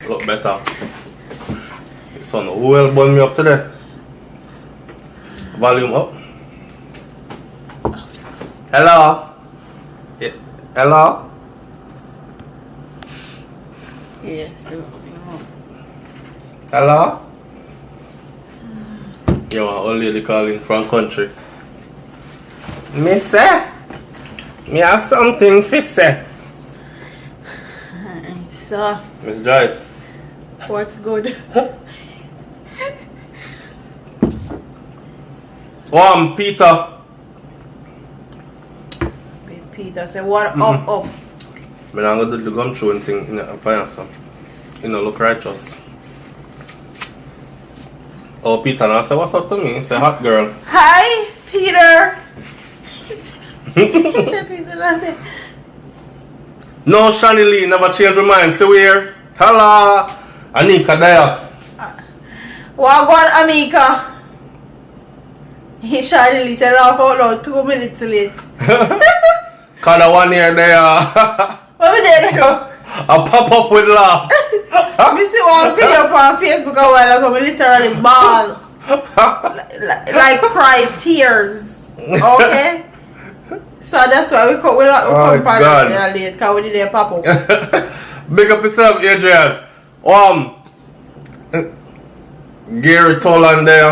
Look better. Son, who will burn me up today? Volume up. Hello? Yeah. Hello? Yes. Hello? You want old lady calling from country? Missy? Me have something to say. So, Miss Joyce. what's good? Peter. Peter said, what up? Me not gonna do the gum chewing thing in the appliance. You know, look righteous. Oh, Peter now say, what's up to me? He say, hot girl. Hi, Peter. He said, Peter, I said, No, Shani Lee, never change my mind. See where? Hello. Anika there. Wagwan Amika. He shyly said, laugh out loud 2 minutes late. Cause the 1 year there. What we did? I pop up with laugh. Me see one video on Facebook a while ago, me literally bawl. Like cry tears. Okay? So that's why we come God. late, because we did a pop up. Big up yourself, Adrian. Gary Tolan there.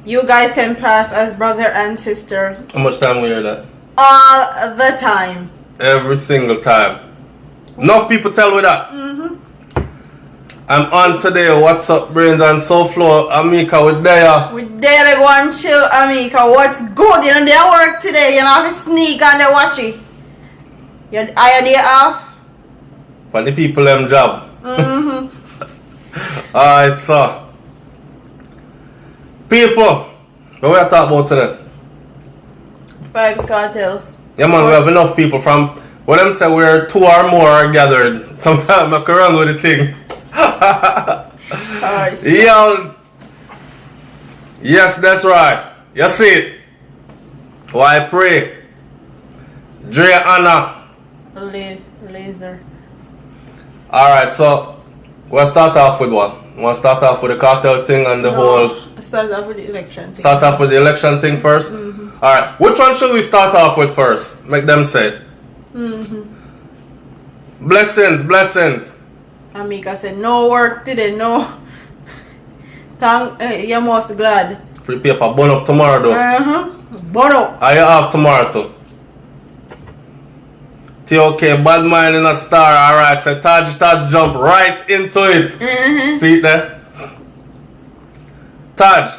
You guys can pass as brother and sister How much time we hear that? all the time. Every single time. Enough people tell me that. I'm on today. What's up, Brains and Souflotv? Amika with there. We there to go and chill, Amika. What's good? You know, they work today. You know, have to sneak and they watch it. Are you day off? For the people them job. Alright, so. People, what we are talking about today? Vybz Kartel. Yeah man, we have enough people from, what them say we're 2 or more are gathered. Sometimes I can run with the thing. Alright. Yo. Yes, that's right. You see it. Why I pray. Dre Anna. Laser. Alright, so we'll start off with what? We'll start off with the cartel thing and the whole... Start off with the election thing. Start off with the election thing first? Alright, which one should we start off with first? Make them say. Blessings. Amika said, no work today, no. You're most glad. Free paper, burn up tomorrow though. Burn up. Are you off tomorrow too? Okay, bad mind in a star. Alright, so Taj jump right into it. See it there? Taj,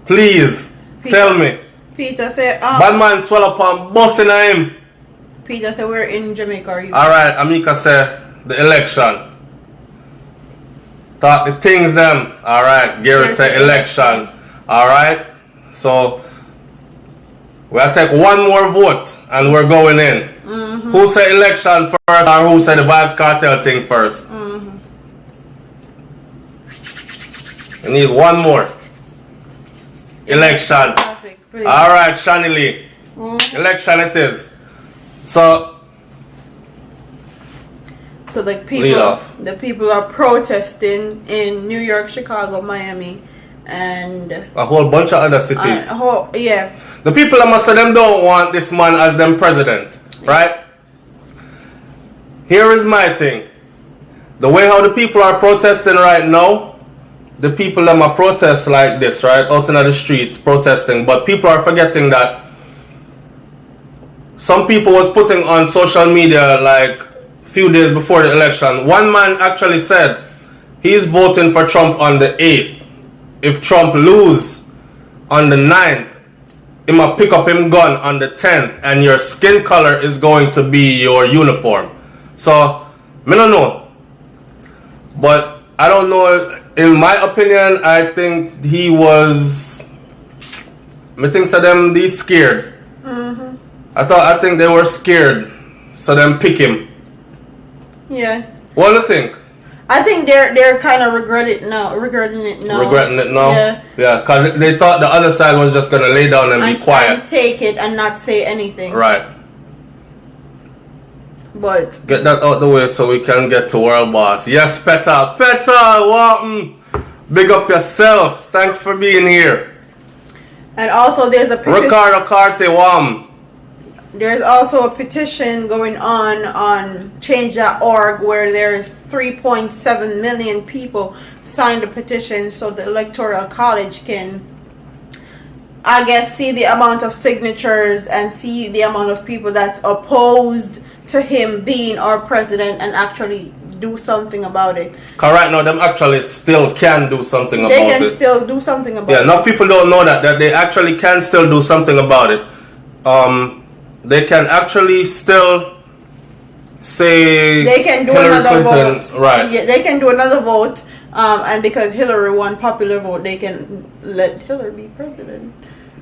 please, tell me. Peter said, Bad man swell up and bust in him. Peter said, we're in Jamaica. Alright, Amika said, the election. Talk the things them. Alright, Gary said election. Alright, so we'll take one more vote and we're going in. Who said election first or who said the Vybz Kartel thing first? We need one more. Election. Alright, Shani Lee. Election it is. So the people are protesting in New York, Chicago, Miami, and a whole bunch of other cities. Yeah. The people that must say them don't want this man as them president, right? Here is my thing. The way how the people are protesting right now, the people that are protest like this, right? Out in the streets protesting, but people are forgetting that some people was putting on social media like a few days before the election. One man actually said he's voting for Trump on the 8th. If Trump lose on the 9th, he might pick up him gun on the 10th and your skin color is going to be your uniform. So, I don't know. But I don't know. In my opinion, I think he was... I think so them, they scared. I think they were scared. So them pick him. Yeah. What do you think? I think they're kind of regretting it now. Regretting it now? Yeah. Yeah, because they thought the other side was just going to lay down and be quiet. And take it and not say anything. Right. But get that out the way so we can get to World Boss. Yes, Petal. Petal, Walton. Big up yourself. Thanks for being here. and also there's a petition. Ricardo Carte, Wam. There's also a petition going on change.org where there's 3.7 million people signed a petition so the Electoral College can, I guess, see the amount of signatures and see the amount of people that's opposed to him being our president and actually do something about it. Cause right now them actually still can do something about it. They can still do something about it. Yeah, enough people don't know that they actually can still do something about it. They can actually still say they can do Hillary another Clinton, vote. right? Yeah, they can do another vote. And because Hillary won popular vote, they can let Hillary be president.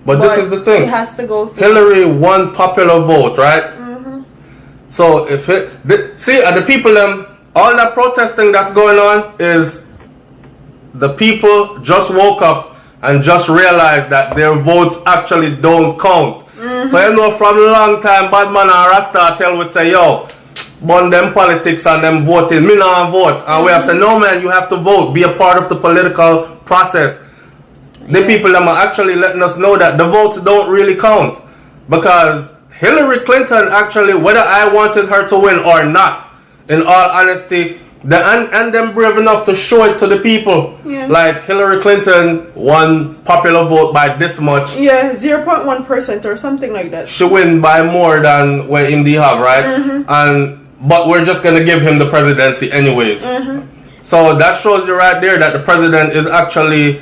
But this is the thing. It has to go through. Hillary won popular vote, right? So if the people all that protesting that's going on is the people just woke up and just realized that their votes actually don't count. So you know from a long time Badman and Rasta tell we say, yo, burn them politics and them voting. Me not vote. And we are saying, no man, you have to vote. Be a part of the political process. The people them are actually letting us know that the votes don't really count. Because Hillary Clinton actually, whether I wanted her to win or not, in all honesty, and them brave enough to show it to the people. Yeah. Like Hillary Clinton won popular vote by this much. Yeah, 0.1% or something like that. She win by more than what him they have, right? But we're just gonna give him the presidency anyways. So that shows you right there that the president is actually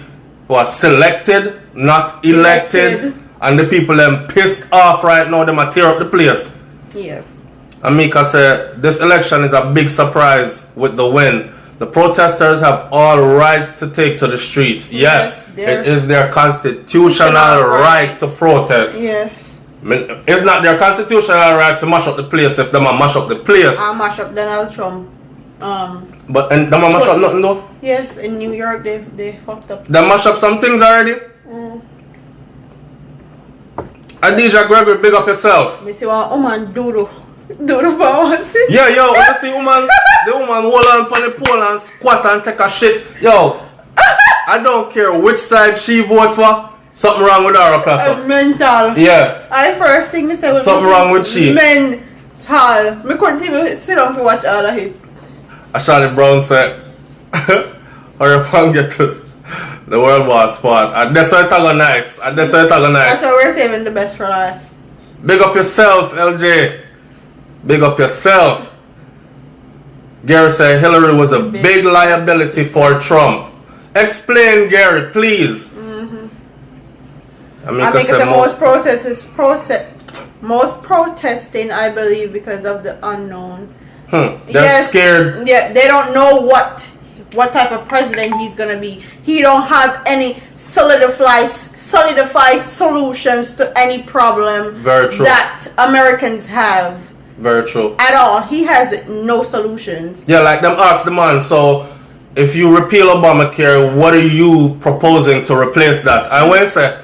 selected, not elected. And the people them pissed off right now, they might tear up the place. Yeah. And Mika said, this election is a big surprise with the win. The protesters have all rights to take to the streets. Yes, it is their constitutional right to protest. Yes. It's not their constitutional right to mash up the place if they mash up the place. I mash up Donald Trump. But and they mash up nothing though? Yes, in New York they fucked up. They mash up some things already? Adija Gregory, big up yourself. Me see one woman do the power. Yeah, yo, when you see the woman hold on the pole and squat and take a shit. Yo, I don't care which side she vote for. Something wrong with her, Pastor. Mental. Yeah. I first thing me say was something wrong with she. Mental. Me couldn't even sit down to watch all of it. Charlie Brown said, hurry up and get to the World War spot. And that's why it's gonna nice. That's why we're saving the best for last. Big up yourself, LJ. Big up yourself. Gary said Hillary was a big liability for Trump. Explain, Gary, please. I think it's the most protesting, I believe, because of the unknown. They're scared. Yeah, they don't know what type of president he's gonna be. He don't have any solidified solutions to any problem that Americans have. Very true. At all. He has no solutions. Yeah, like them ask the man, so if you repeal Obamacare, what are you proposing to replace that? I will say,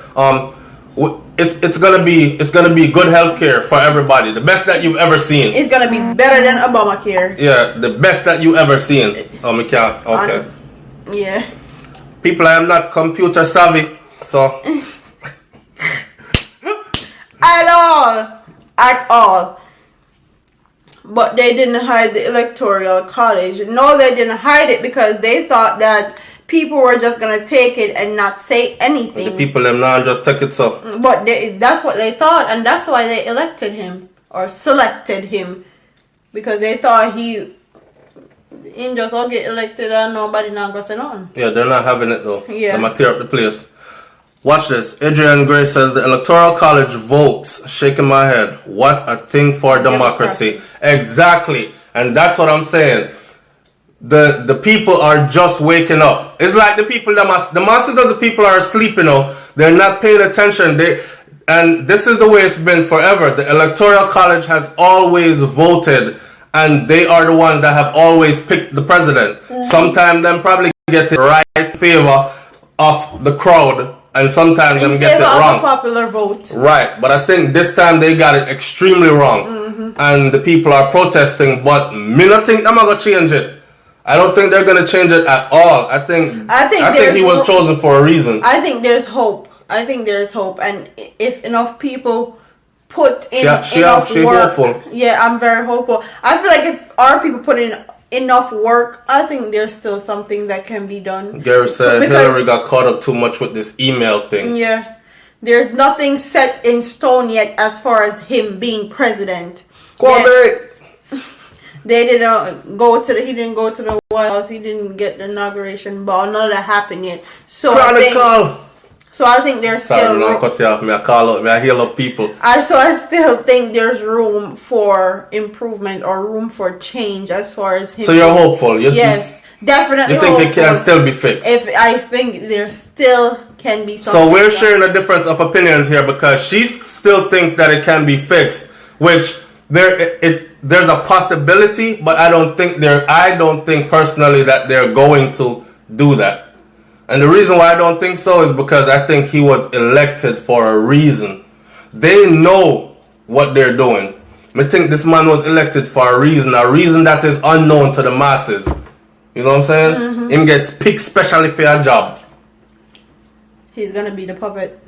it's gonna be good healthcare for everybody. The best that you've ever seen. It's gonna be better than Obamacare. Yeah, the best that you ever seen. Oh, me can't. Okay. Yeah. People, I am not computer savvy, so. At all. But they didn't hide the Electoral College. No, they didn't hide it because they thought that people were just going to take it and not say anything. The people them now just take it so. But that's what they thought, and that's why they elected him or selected him, because they thought he just all get elected and nobody not going to say nothing. Yeah, they're not having it though. Yeah. They might tear up the place. Watch this. Adrian Gray says the Electoral College votes. Shaking my head. What a thing for democracy. Exactly. And that's what I'm saying. The people are just waking up. It's like the people the masses of the people are asleep, you know. They're not paying attention. And this is the way it's been forever. The Electoral College has always voted, and they are the ones that have always picked the president. Sometimes them probably get it right in favor of the crowd, and sometimes them get it wrong. Popular vote. Right, but I think this time they got it extremely wrong. and the people are protesting, but me not think them are gonna change it. I don't think they're gonna change it at all. I think he was chosen for a reason. I think there's hope. And if enough people put in enough work, hopeful. Yeah, I'm very hopeful. I feel like if our people put in enough work, I think there's still something that can be done. Gary said Hillary got caught up too much with this email thing. Yeah, there's nothing set in stone yet as far as him being president. They didn't go to he didn't go to the White House. He didn't get the inauguration ball. None of that happened yet. So I think there's still room. I heal up people. I still think there's room for improvement or room for change as far as him. So you're hopeful? Yes, definitely. You think it can still be fixed? I think there still can be something. So we're sharing a difference of opinions here because she still thinks that it can be fixed, which there's a possibility, but I don't think personally that they're going to do that. And the reason why I don't think so is because I think he was elected for a reason. They know what they're doing. I think this man was elected for a reason that is unknown to the masses. You know what I'm saying? Mm-hmm. Him gets picked specially for a job. He's gonna be the puppet.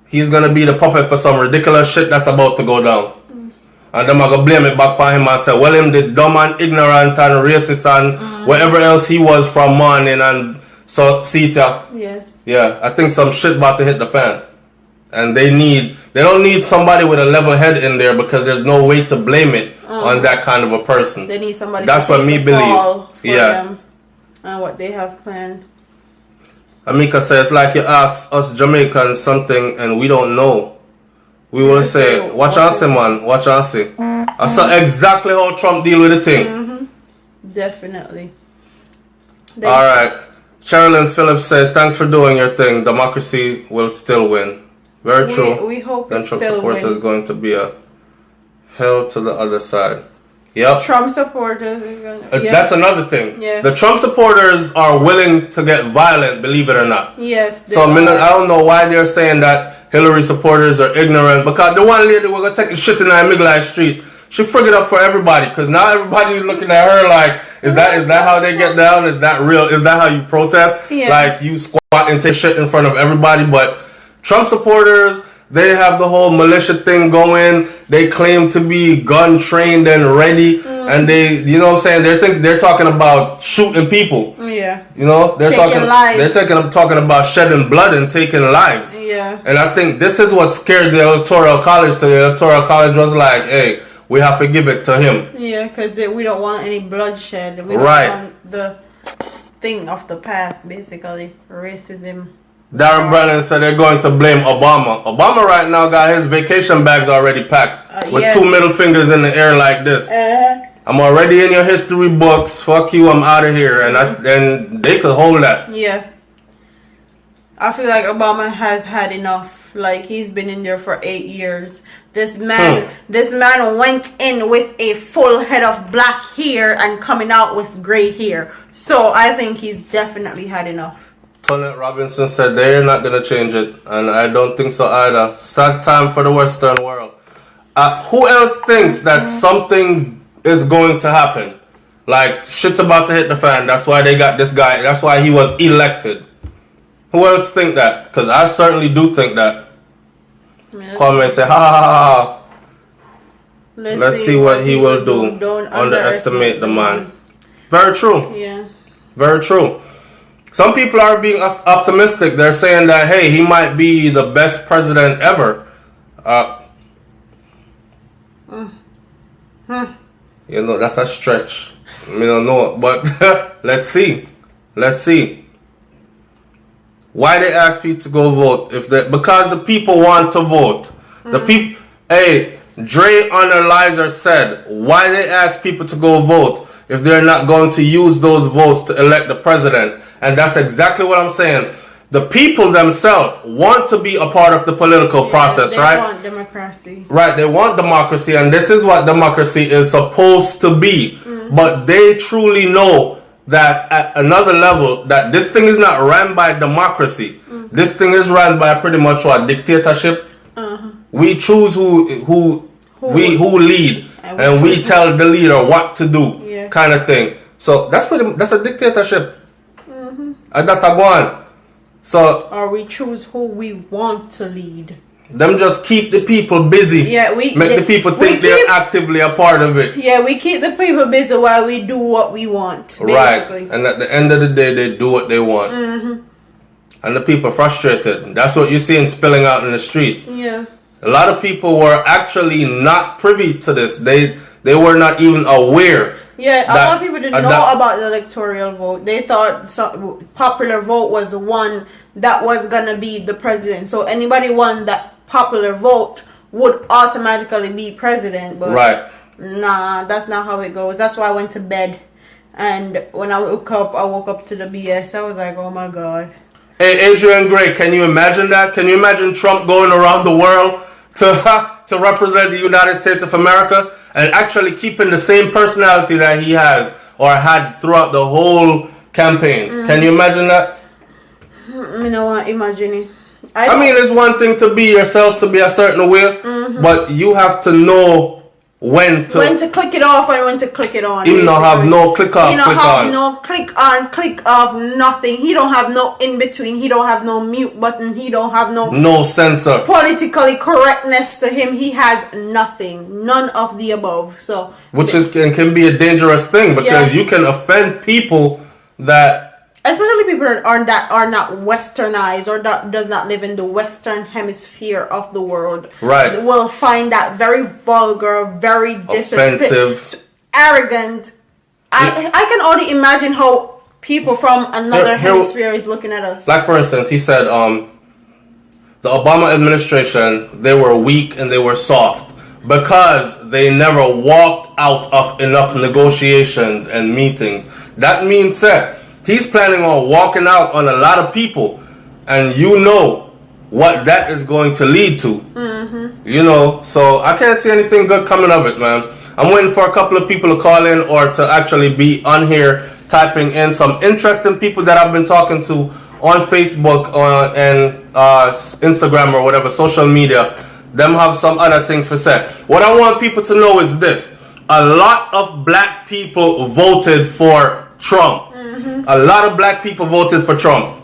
He's gonna be the puppet for some ridiculous shit that's about to go down. And them are going to blame it back on him and say, well, him the dumb and ignorant and racist and whatever else he was from morning and so Sita. Yeah, I think some shit about to hit the fan. And they don't need somebody with a level head in there because there's no way to blame it on that kind of a person. They need somebody that's what me believe. Them and what they have planned. Amika says, like you ask us Jamaicans something and we don't know. We will say, watch out, see, man. Watch out, see. I saw exactly how Trump deal with the thing. Definitely. All right. Sherilyn Phillips said, thanks for doing your thing. Democracy will still win. Very true. We hope then it's Trump still supporters win. is going to be a hell to the other side. Yep. Trump supporters is going to... That's another thing. Yeah. The Trump supporters are willing to get violent, believe it or not. Yes. So I don't know why they're saying that Hillary supporters are ignorant, because the one lady was gonna take a shit in that Middle Street. She frigged up for everybody, because now everybody's looking at her like, is that how they get down? Is that real? Is that how you protest? Yeah. Like you squat and take shit in front of everybody? But Trump supporters, they have the whole militia thing going. They claim to be gun trained and ready, and they, you know what I'm saying? They're talking about shooting people. Yeah. You know, they're talking about shedding blood and taking lives. Yeah. And I think this is what scared the Electoral College. The Electoral College was like, hey, we have to give it to him. Yeah, because we don't want any bloodshed. We don't want the thing of the past, basically, racism. Darren Brennan said they're going to blame Obama. Obama right now got his vacation bags already packed with 2 middle fingers in the air like this. I'm already in your history books. Fuck you, I'm out of here. And they could hold that. Yeah. I feel like Obama has had enough. Like, he's been in there for 8 years. This man went in with a full head of black hair and coming out with gray hair. So I think he's definitely had enough. Tonette Robinson said they're not going to change it. And I don't think so either. Sad time for the Western world. Who else thinks that something is going to happen? Like, shit's about to hit the fan. That's why they got this guy. That's why he was elected. Who else think that? Because I certainly do think that. Call me and say, ha ha ha ha. Let's see what he will do. Don't underestimate the man. Very true. Yeah. Very true. Some people are being optimistic. They're saying that, hey, he might be the best president ever. You know, that's a stretch. I don't know. But let's see. Let's see. Why they ask people to go vote? Because the people want to vote. The people... Hey, Dre Analyzer said, why they ask people to go vote if they're not going to use those votes to elect the president? And that's exactly what I'm saying. The people themselves want to be a part of the political process, right? They want democracy. Right, they want democracy, and this is what democracy is supposed to be. But they truly know that at another level, that this thing is not run by democracy. This thing is run by pretty much what? Dictatorship. We choose who lead. and we tell the leader what to do, Yeah. kind of thing. So that's a dictatorship. And that's a one. So Or we choose who we want to lead. them just keep the people busy. Yeah, make the people think they're actively a part of it. Yeah, we keep the people busy while we do what we want. Basically. Right. And at the end of the day, they do what they want. And the people are frustrated. That's what you're seeing spilling out in the streets. Yeah. A lot of people were actually not privy to this. They were not even aware. Yeah, a lot of people didn't know about the electoral vote. They thought popular vote was the one that was gonna be the president. So anybody won that popular vote would automatically be president. But right. Nah, that's not how it goes. That's why I went to bed. And when I woke up to the BS. I was like, oh my God. Hey, Adrian Gray, can you imagine that? Can you imagine Trump going around the world to represent the United States of America and actually keeping the same personality that he has or had throughout the whole campaign? Can you imagine that? I don't want to imagine it. I mean, it's one thing to be yourself, to be a certain way, but you have to know when to click it off and when to click it on. He don't have no click off, he don't have no click on, click off, nothing. He don't have no in between. He don't have no mute button. He don't have no censor. Politically correctness to him. He has nothing. None of the above. So which can be a dangerous thing because you can offend people that. Especially people are not westernized or that does not live in the western hemisphere of the world. Right. Will find that very vulgar, very offensive, arrogant. I can only imagine how people from another hemisphere is looking at us. Like for instance, he said the Obama administration, they were weak and they were soft because they never walked out of enough negotiations and meetings. That means that he's planning on walking out on a lot of people, and you know what that is going to lead to. You know, so I can't see anything good coming of it, man. I'm waiting for a couple of people to call in or to actually be on here typing in some interesting people that I've been talking to on Facebook and Instagram or whatever, social media. Them have some other things for say. What I want people to know is this. A lot of black people voted for Trump. A lot of black people voted for Trump.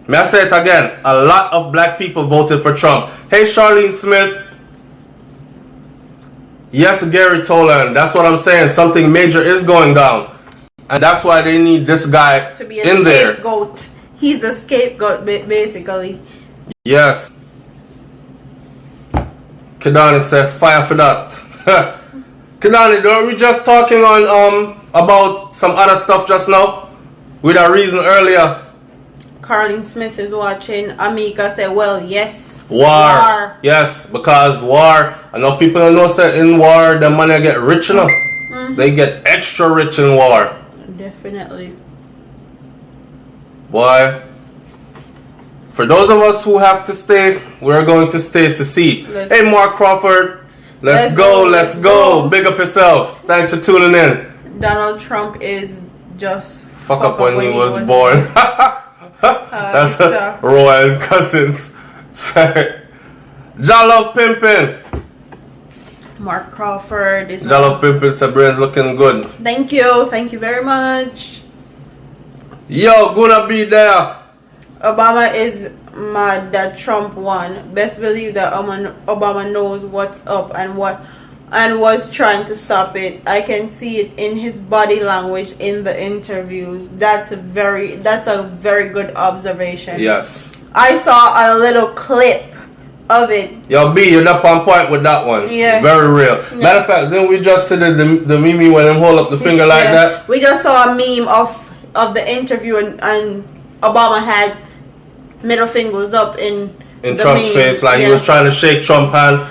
May I say it again? A lot of black people voted for Trump. Hey, Charlene Smith. Yes, Gary Tolan. That's what I'm saying. Something major is going down. And that's why they need this guy to be a in there. Scapegoat. He's the scapegoat, basically. Yes. Kidani said, fire for that. Kidani, are we just talking on about some other stuff just now? With a reason earlier. Carlene Smith is watching. Amika said, well, yes. War. Yes, because war. I know people don't know that in war, the money get rich enough. They get extra rich in war. Definitely. Boy. For those of us who have to stay, we're going to stay to see. Hey, Mark Crawford. Let's go. Big up yourself. Thanks for tuning in. Donald Trump is just fuck up when he was born. That's Rowan Cousins. Jalove Pimpin. Mark Crawford is Jalove Pimpin. Sabrina's looking good. Thank you very much. Yo, gonna be there. Obama is mad that Trump won. Best believe that Obama knows what's up and was trying to stop it. I can see it in his body language in the interviews. That's a very good observation. Yes. I saw a little clip of it. Yo, B, you're up on point with that one. Yeah. Very real. Yeah. Matter of fact, then we just said the meme when them hold up the finger like that. We just saw a meme of the interview and Obama had middle fingers up in Trump's meme. face, like he was trying to shake Trump's hand.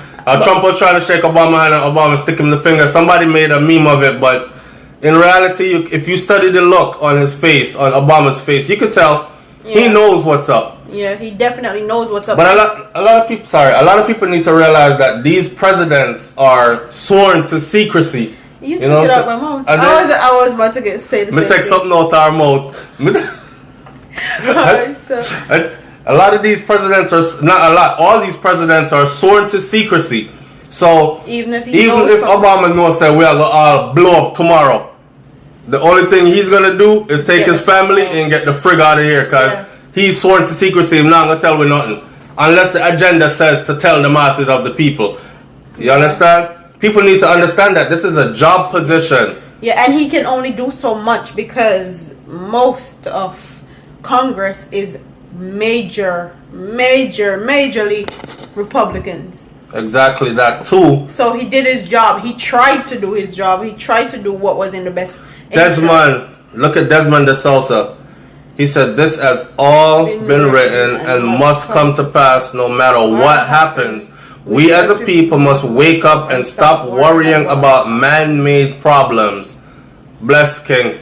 Trump was trying to shake Obama's hand and Obama stick him the finger. Somebody made a meme of it, but in reality, if you study the look on his face, on Obama's face, you could tell he knows what's up. Yeah, he definitely knows what's up. But a lot of people need to realize that these presidents are sworn to secrecy. You took it out my mouth. I was about to say the same thing. Take something out our mouth. A lot of these presidents are, not a lot, all these presidents are sworn to secrecy. So even if Obama knows that we are gonna all blow up tomorrow, the only thing he's gonna do is take his family and get the frig out of here, because he's sworn to secrecy. I'm not gonna tell we nothing unless the agenda says to tell the masses of the people. You understand? People need to understand that this is a job position. Yeah, and he can only do so much because most of Congress is majorly Republicans. Exactly that too. So he did his job. He tried to do his job. He tried to do what was in the best interest. Desmond, look at Desmond de Sousa. He said, "This has all been written and must come to pass no matter what happens. We as a people must wake up and stop worrying about man-made problems." Bless King.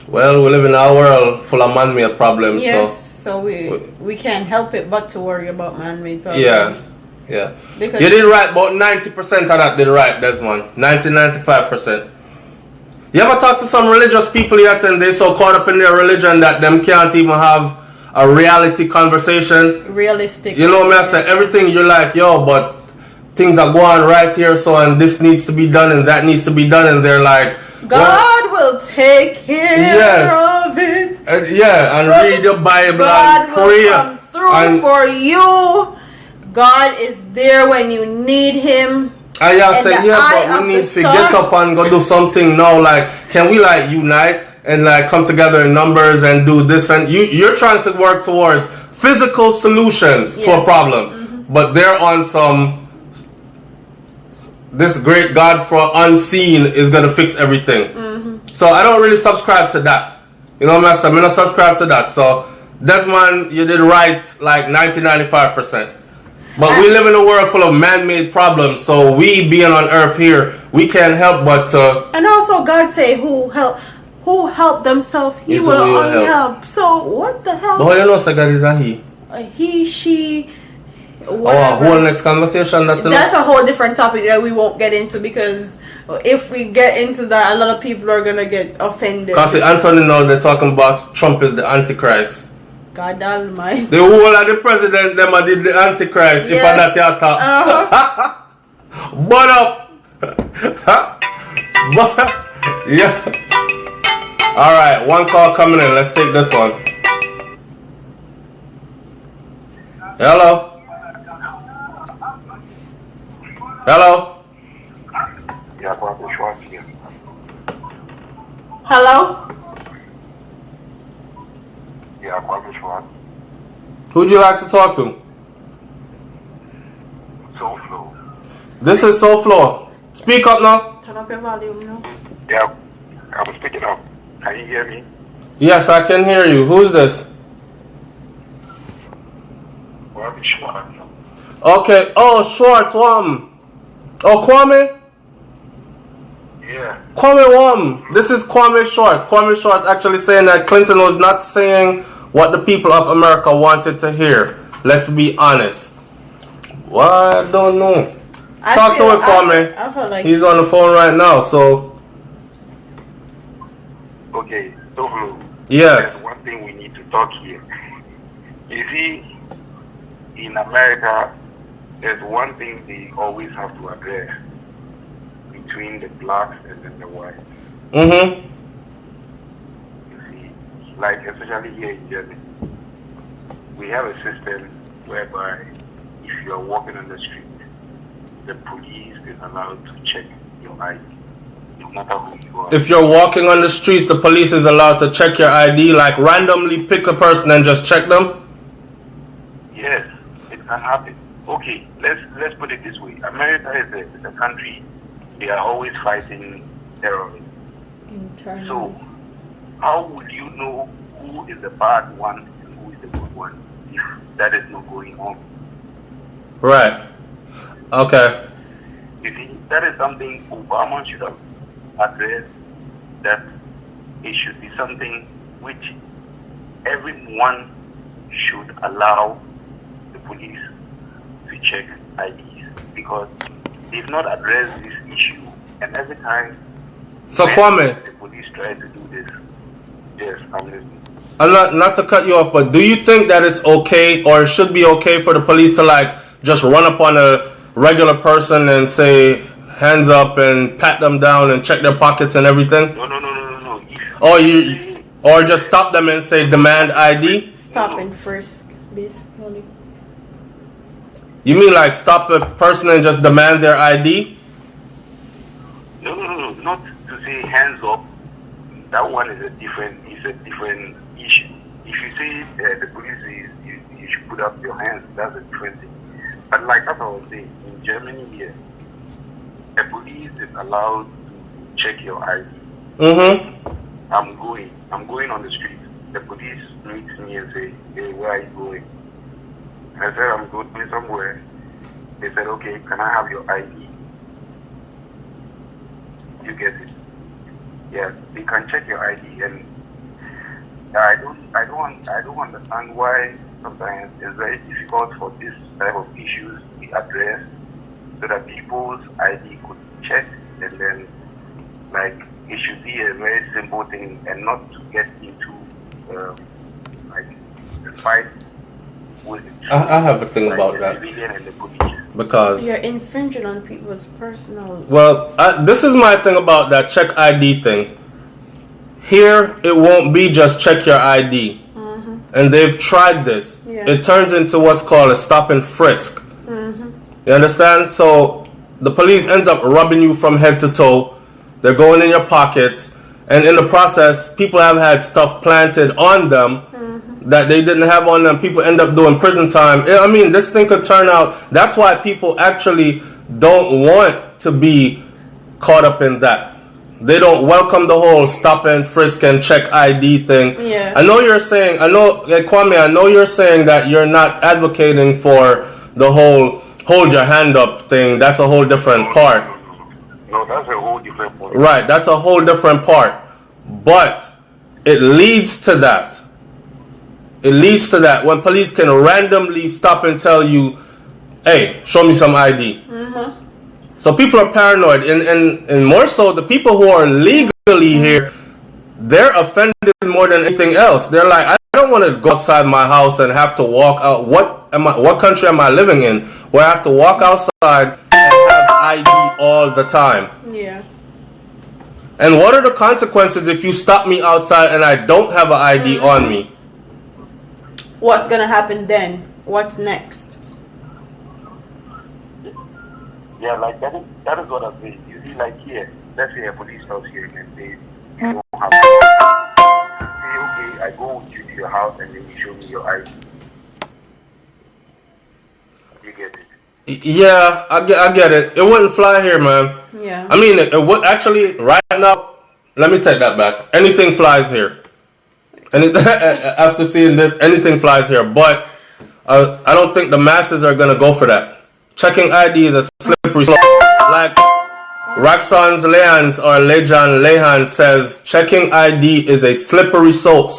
Well, we live in our world full of man-made problems. Yes, so we can't help it but to worry about man-made problems. Yeah. Because you did right, about 90% of that did right, Desmond. 95%. You ever talk to some religious people yet and they so caught up in their religion that them can't even have a reality conversation? Realistic. You know, man, I say everything you're like, yo, but things are going right here, so and this needs to be done and that needs to be done, and they're like, God will take care of it. And read your Bible God and pray. will come through for you. God is there when you need Him. And y'all say, but we need to get up and go do something now. Like, can we like unite and like come together in numbers and do this? And you're trying to work towards physical solutions to a problem, but they're on some. This great God for unseen is gonna fix everything. So I don't really subscribe to that. You know what I'm saying? I'm not subscribe to that. So Desmond, you did right like 90-95%. But we live in a world full of man-made problems, so we being on earth here, we can't help but and also God say who help themselves, He will only help. So what the hell? But you know so God is a He. He, she, whatever. Oh, a whole next conversation. That's a whole different topic that we won't get into, because if we get into that, a lot of people are gonna get offended. Because Anthony now they're talking about Trump is the Antichrist. God Almighty. The whole of the president, them are the Antichrist, if I'm not your talk. But up. But, yeah. Alright, one call coming in. Let's take this one. Hello? Hello? Hello? Who'd you like to talk to? Souflotv. This is Souflotv. Speak up now. Turn up your volume now. Yeah, I'm speaking up. Can you hear me? Yes, I can hear you. Who's this? Okay. Oh, Schwartz. Oh, Kwame? Yeah. Kwame. This is Kwame Schwartz. Kwame Schwartz actually saying that Clinton was not saying what the people of America wanted to hear. Let's be honest. Well, I don't know. Talk to him, Kwame. I feel like he's on the phone right now, so. Okay, Souflotv. Yes. There's one thing we need to talk here. You see, in America, there's one thing they always have to address between the blacks and then the whites. You see, like especially here in Germany, we have a system whereby if you are walking on the street, the police is allowed to check your ID, no matter who you are. If you're walking on the streets, the police is allowed to check your ID, like randomly pick a person and just check them? Yes, it can happen. Okay, let's put it this way. America is a country, they are always fighting terrorism. So, how would you know who is the bad one and who is the good one if that is not going on? Right. Okay. You see, that is something Obama should have addressed, that it should be something which everyone should allow the police to check IDs, because they've not addressed this issue, and every time so Kwame, the police try to do this, yes, I'm listening. Not to cut you off, but do you think that it's okay or it should be okay for the police to like just run up on regular person and say hands up and pat them down and check their pockets and everything? No. Or just stop them and say demand ID? Stop and frisk, basically. You mean like stop a person and just demand their ID? No. Not to say hands up. That one is a different issue. If you say the police is you should put up your hands, that's a different thing. But like as I was saying, in Germany here, the police is allowed to check your ID. I'm going on the street. The police meets me and say, hey, where are you going? And I said, I'm going somewhere. They said, okay, can I have your ID? You get it? Yeah, they can check your ID, and I don't understand why sometimes it's very difficult for this type of issues to be addressed so that people's ID could be checked, and then like it should be a very simple thing and not to get into like the fight with I have a thing about the that. civilian and the police. Because you're infringing on people's personal. well, this is my thing about that check ID thing. Here, it won't be just check your ID. And they've tried this. Yeah. It turns into what's called a stop and frisk. You understand? So the police ends up rubbing you from head to toe. They're going in your pockets. And in the process, people have had stuff planted on them that they didn't have on them. People end up doing prison time. I mean, this thing could turn out. That's why people actually don't want to be caught up in that. They don't welcome the whole stop and frisk and check ID thing. Yeah. I know you're saying, Kwame, I know you're saying that you're not advocating for the whole hold your hand up thing. That's a whole different part. No, that's a whole different point. Right, that's a whole different part. But it leads to that. It leads to that when police can randomly stop and tell you, hey, show me some ID. So people are paranoid, and more so the people who are legally here, they're offended more than anything else. They're like, I don't want to go outside my house and have to walk out. What country am I living in where I have to walk outside and have ID all the time? Yeah. And what are the consequences if you stop me outside and I don't have an ID on me? What's gonna happen then? What's next? Yeah, like that is what I'm saying. You see, like here, let's say a police stops here and say, you don't have to say, okay, I go with you to your house and then you show me your ID. You get it? Yeah, I get it. It wouldn't fly here, man. Yeah. I mean, it would actually, right now, let me take that back. Anything flies here. After seeing this, anything flies here. But I don't think the masses are going to go for that. Checking ID is a slippery slope. Like Roxanne's Lehans or Lejan Lehan says, checking ID is a slippery slope.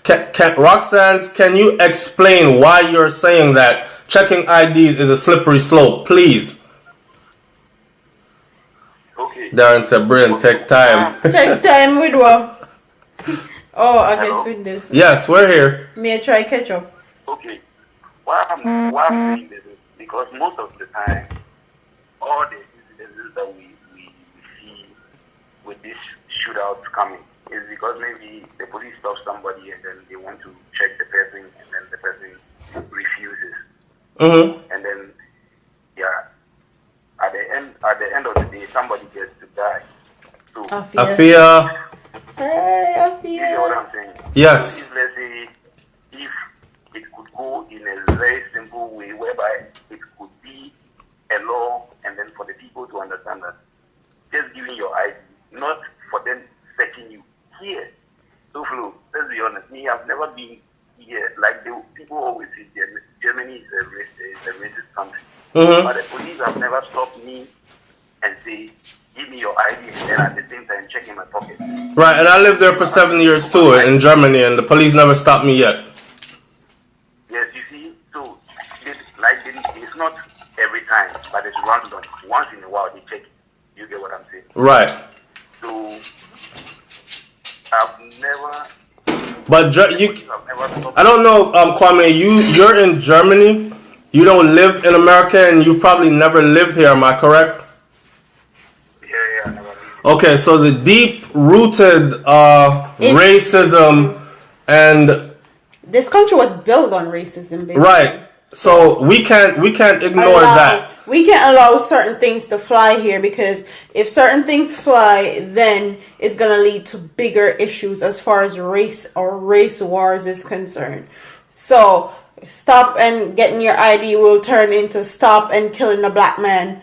Roxanne's, can you explain why you're saying that checking IDs is a slippery slope, please? Okay. Darren said, Brian, take time. Take time with what? Oh, I guess with this. Yes, we're here. May I try ketchup? Okay. Why I'm saying this is because most of the time, all the incidences that we see with these shootouts coming is because maybe the police stop somebody and then they want to check the person and then the person refuses. And then, yeah, at the end of the day, somebody gets to die. So, Afia. Hey, you know what I'm saying? Yes. So let's say if it could go in a very simple way whereby it could be a law and then for the people to understand that just giving your ID, not for them searching you here. Souflotv, let's be honest, me, I've never been here. Like the people always say Germany is a racist country. But the police have never stopped me and say, give me your ID and then at the same time checking my pocket. Right, and I lived there for 7 years too in Germany, and the police never stopped me yet. Yes, you see, so it's not every time, but it's random. Once in a while they check it. You get what I'm saying? Right. So I've never. But I don't know, Kwame. You're in Germany, You don't live in America and you've probably never lived here, am I correct? Yeah, I never lived. Okay, so the deep-rooted racism and this country was built on racism, basically. right. So we can't ignore that. We can't allow certain things to fly here, because if certain things fly, then it's gonna lead to bigger issues as far as race or race wars is concerned. So stop and getting your ID will turn into stop and killing a black man.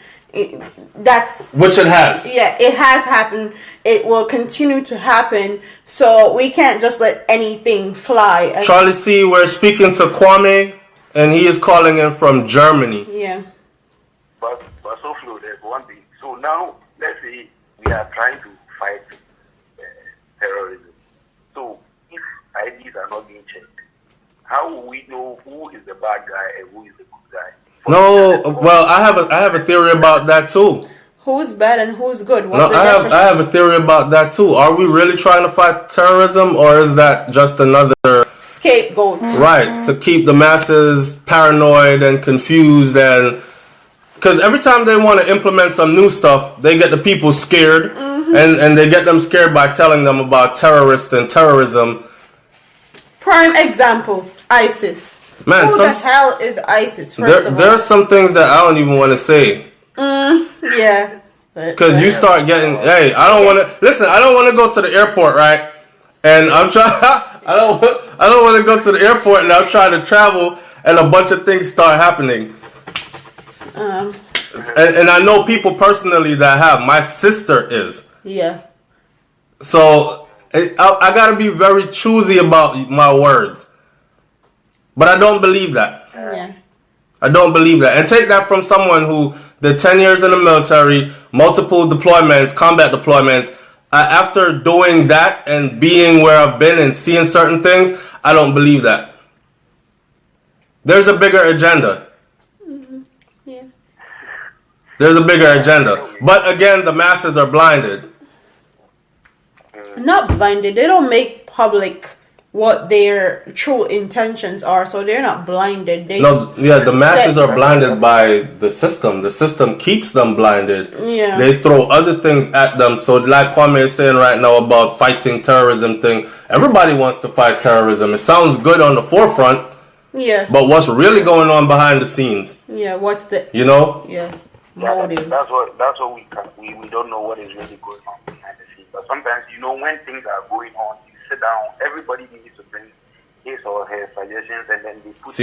That's Which it has. Yeah, it has happened. It will continue to happen. So we can't just let anything fly. Charlie C, we're speaking to Kwame, and he is calling in from Germany. Yeah. But Souflotv, there's one thing. So now, let's say we are trying to fight terrorism. So if IDs are not being checked, how will we know who is the bad guy and who is the good guy? No, well, I have a theory about that too. Who's bad and who's good? No, I have a theory about that too. Are we really trying to fight terrorism, or is that just another scapegoat? Right, to keep the masses paranoid and confused, and because every time they want to implement some new stuff, they get the people scared, and they get them scared by telling them about terrorists and terrorism. Prime example, ISIS. Man, who the hell is ISIS? There are some things that I don't even want to say. Yeah. Because you start getting, hey, I don't want to listen. I don't want to go to the airport, right? And I'm trying. I don't want to go to the airport, and I'm trying to travel, and a bunch of things start happening. And I know people personally that have. My sister is. Yeah. So I gotta be very choosy about my words. But I don't believe that. Yeah. I don't believe that. And take that from someone who did 10 years in the military, multiple deployments, combat deployments. After doing that and being where I've been and seeing certain things, I don't believe that. There's a bigger agenda. Yeah. There's a bigger agenda. But again, the masses are blinded. Not blinded. They don't make public what their true intentions are, so they're not blinded. The masses are blinded by the system. The system keeps them blinded. Yeah. They throw other things at them. So like Kwame is saying right now about fighting terrorism thing, everybody wants to fight terrorism. It sounds good on the forefront. Yeah. But what's really going on behind the scenes? Yeah, what's the Yeah, motive? That's what we don't know what is really going on behind the scenes. But sometimes, when things are going on, sit down, everybody needs to bring his or her suggestions, and then they put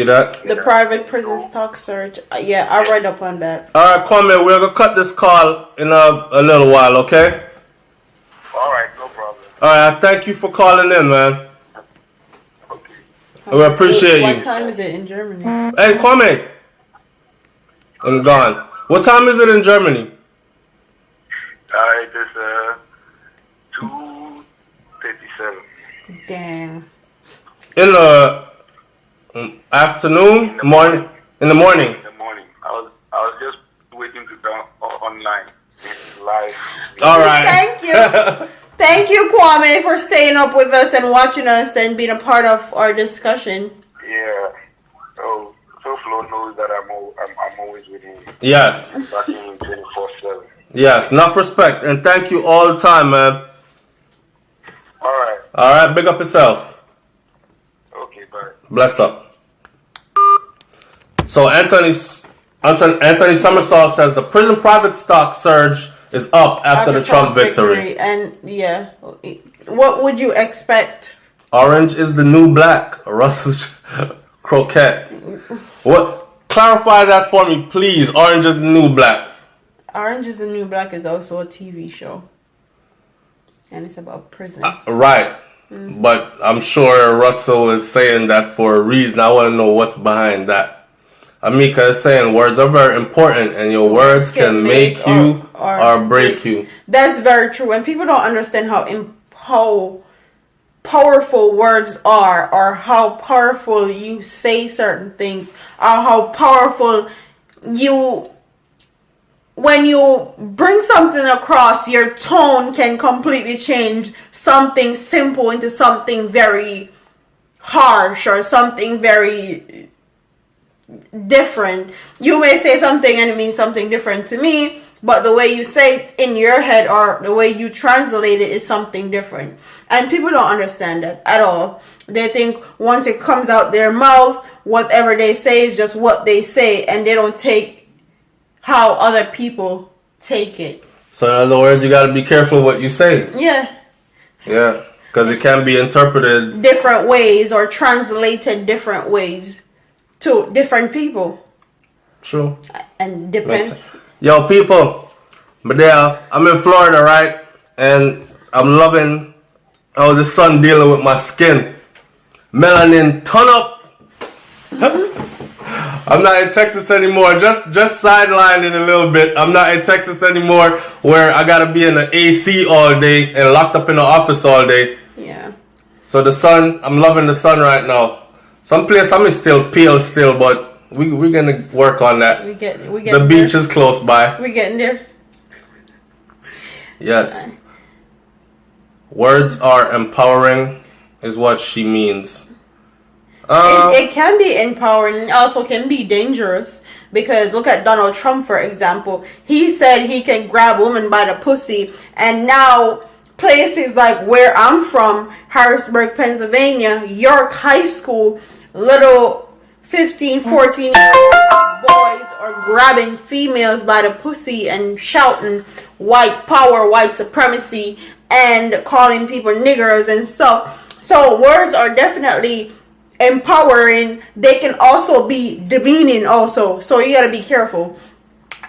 the private prison stock search. Yeah, I read up on that. All right, Kwame, we're gonna cut this call in a little while, okay? All right, no problem. All right, thank you for calling in, man. Okay. We appreciate you. What time is it in Germany? Hey, Kwame. I'm gone. What time is it in Germany? It is 2:37. Damn. In the afternoon, morning. In the morning. In the morning. I was just waiting to go online live. All right. Thank you. Thank you, Kwame, for staying up with us and watching us and being a part of our discussion. Yeah. So Flo knows that I'm always with him. Yes. Backing him 24/7. Yes. Enough respect, and thank you all the time, man. All right. All right. Big up yourself. Okay. Bye. Bless up. So Anthony Somersault says the prison private stock surge is up after the Trump victory. And yeah, what would you expect? Orange is the new black. Russell Croquette. What? Clarify that for me, please. Orange is the new black. Orange is the New Black is also a TV show. And it's about prison. Right. But I'm sure Russell is saying that for a reason. I want to know what's behind that. Amika is saying words are very important, and your words can make you or break you. That's very true. And people don't understand how powerful words are, or how powerful you say certain things, or how powerful when you bring something across, your tone can completely change something simple into something very harsh or something very different. You may say something and it means something different to me, but the way you say it in your head or the way you translate it is something different. And people don't understand that at all. They think once it comes out their mouth, whatever they say is just what they say, and they don't take how other people take it. So in other words, you got to be careful what you say. Yeah. Yeah, because it can be interpreted different ways or translated different ways to different people. True. And depend. Yo, people, but there, I'm in Florida, right? And I'm loving how the sun dealing with my skin. Melanin ton up. I'm not in Texas anymore. Just sidelining a little bit. I'm not in Texas anymore where I gotta be in the AC all day and locked up in the office all day. Yeah. So the sun, I'm loving the sun right now. Some place I'm still pale still, but we're gonna work on that. We get the beach is close by. We're getting there. Yes. Words are empowering is what she means. It can be empowering and also can be dangerous, because look at Donald Trump, for example. He said he can grab women by the pussy, and now places like where I'm from, Harrisburg, Pennsylvania, York High School, little 15, 14 boys are grabbing females by the pussy and shouting white power, white supremacy, and calling people niggers and stuff. So words are definitely empowering. They can also be demeaning also. So you gotta be careful.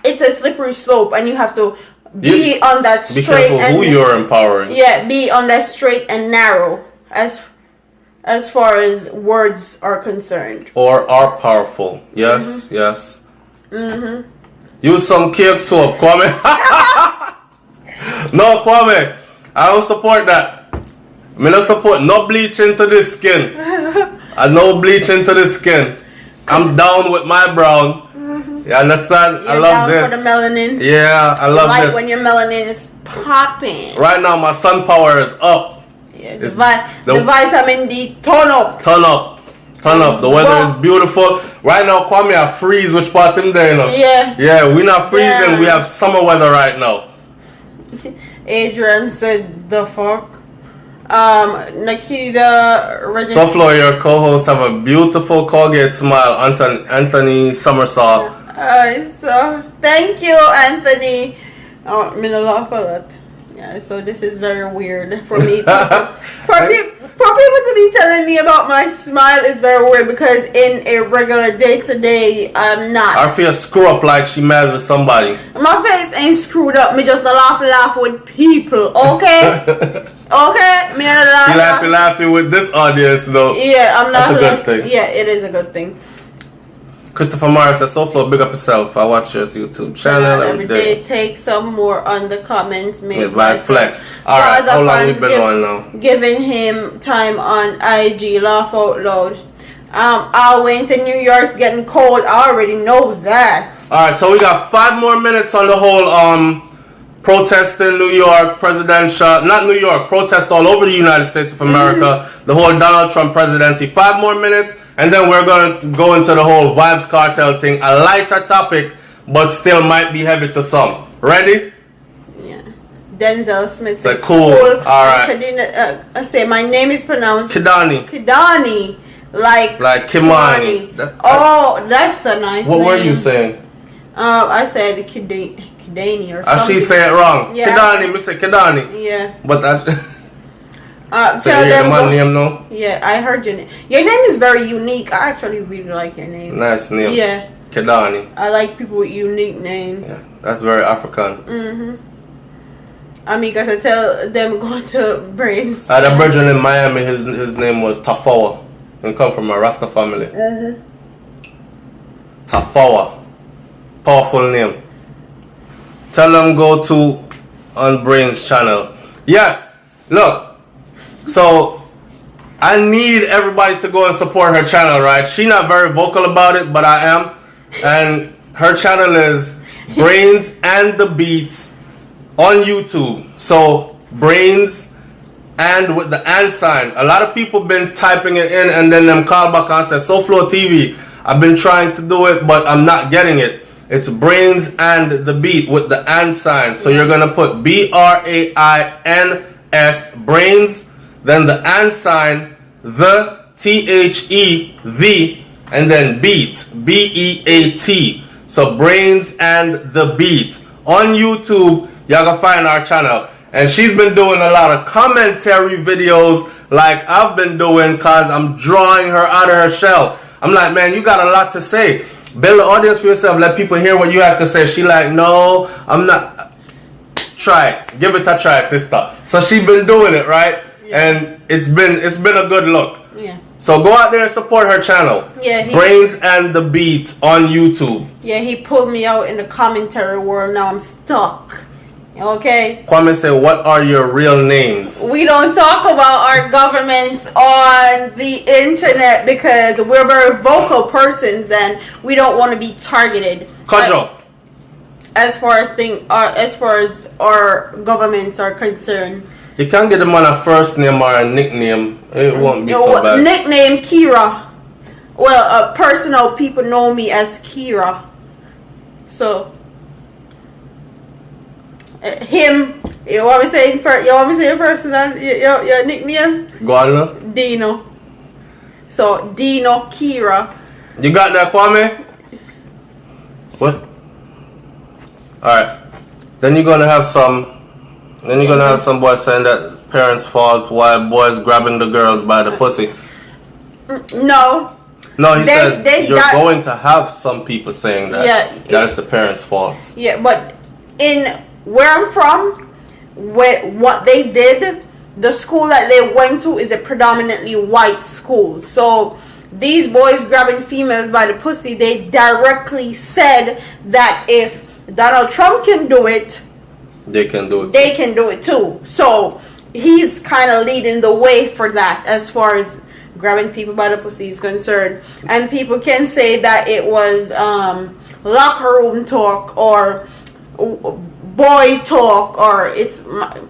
It's a slippery slope, and you have to be on that straight. Be careful and who you're empowering. Yeah, be on that straight and narrow as far as words are concerned. Or are powerful. Yes, yes. Mm-hmm. Use some cake soap, Kwame. No, Kwame. I don't support that. I don't support no bleach into the skin. I no bleach into the skin. I'm down with my brown. You understand? You're I love down this. For the melanin. Yeah, I love this. Like when your melanin is popping. Right now, my sun power is up. Yeah, the vitamin D turn up. Turn up. Turn up. The weather is beautiful. Right now, Kwame, I freeze. Which part him there, you know? Yeah. Yeah, we're not freezing. Yeah. We have summer weather right now. Adrian said, the fuck? Nikita Souflotv, your co-host, have a beautiful Colgate smile. Anthony Somersault. So thank you, Anthony. Oh, I mean a lot for that. Yeah, so this is very weird for me. For people to be telling me about my smile is very weird, because in a regular day-to-day, I'm not. Our face screw up like she mad with somebody. My face ain't screwed up. Me just laugh with people, okay? Okay? Me laughing with this audience, though. Yeah, I'm not. That's a good thing. Yeah, it is a good thing. Christopher Morris says, Souflotv, big up yourself. I watch your YouTube channel every day. Take some more on the comments made by Flex. Alright, how long we been on now? Giving him time on IG, laugh out loud. Al Wayne to New York's getting cold. I already know that. Alright, so we got 5 more minutes on the whole protest in New York, presidential, not New York, protest all over the United States of America, the whole Donald Trump presidency. 5 more minutes, and then we're going to go into the whole Vybz Kartel thing. A lighter topic, but still might be heavy to some. Ready? Yeah. Denzel Smith. It's cool. Alright. I say my name is pronounced Kidani. Kidani. Like Kimani. That's a nice What name. were you saying? I said Kidani or something. She say it wrong. Yeah. Kidani, Mr. Kidani. Yeah. But that. So you hear my name now? Yeah, I heard your name. Your name is very unique. I actually really like your name. Nice name. Yeah. Kidani. I like people with unique names. Yeah, that's very African. Mm-hmm. I mean, because I tell them go to Brains. I had a brother in Miami. His name was Tafawa. He come from a Rasta family. Mm-hmm. Tafawa. Powerful name. Tell them go to on Brains channel. Yes. Look. So I need everybody to go and support her channel, right? She's not very vocal about it, but I am. And her channel is Brains and the Beats on YouTube. So Brains and with the and sign. A lot of people been typing it in and then them call back and say Souflotv TV. I've been trying to do it, but I'm not getting it. It's brains and the beat with the and sign. So you're gonna put BRAINS brains, then the and sign, the THE, and then beat, BEAT. So brains and the beat. On YouTube, y'all gonna find our channel. And she's been doing a lot of commentary videos like I've been doing, cause I'm drawing her out of her shell. I'm like, man, you got a lot to say. Build an audience for yourself. Let people hear what you have to say. She like, no, I'm not. Try it. Give it a try, sister. So she been doing it, right? Yeah. And it's been a good look. Yeah. So go out there and support her channel. Yeah. Brains and the Beat on YouTube. Yeah, he pulled me out in the commentary world. Now I'm stuck. Okay. Kwame say, what are your real names? We don't talk about our governments on the internet because we're very vocal persons and we don't want to be targeted. Kajo. As far as our governments are concerned. You can't get them on a first name or a nickname. It won't be so bad. Nickname Kira. Well, personal people know me as Kira. So him. You want me to say your personal your nickname? Go on. Dino. So Dino Kira. You got that, Kwame? What? Alright. Then you're gonna have some boys saying that parents' fault while boys grabbing the girls by the pussy. No. No, he said you're going to have some people saying that. Yeah. That's the parents' fault. Yeah, but in where I'm from, what they did, the school that they went to is a predominantly white school. So these boys grabbing females by the pussy, they directly said that if Donald Trump can do it, they can do it. They can do it too. So he's kind of leading the way for that as far as grabbing people by the pussy is concerned. And people can say that it was locker room talk or boy talk, or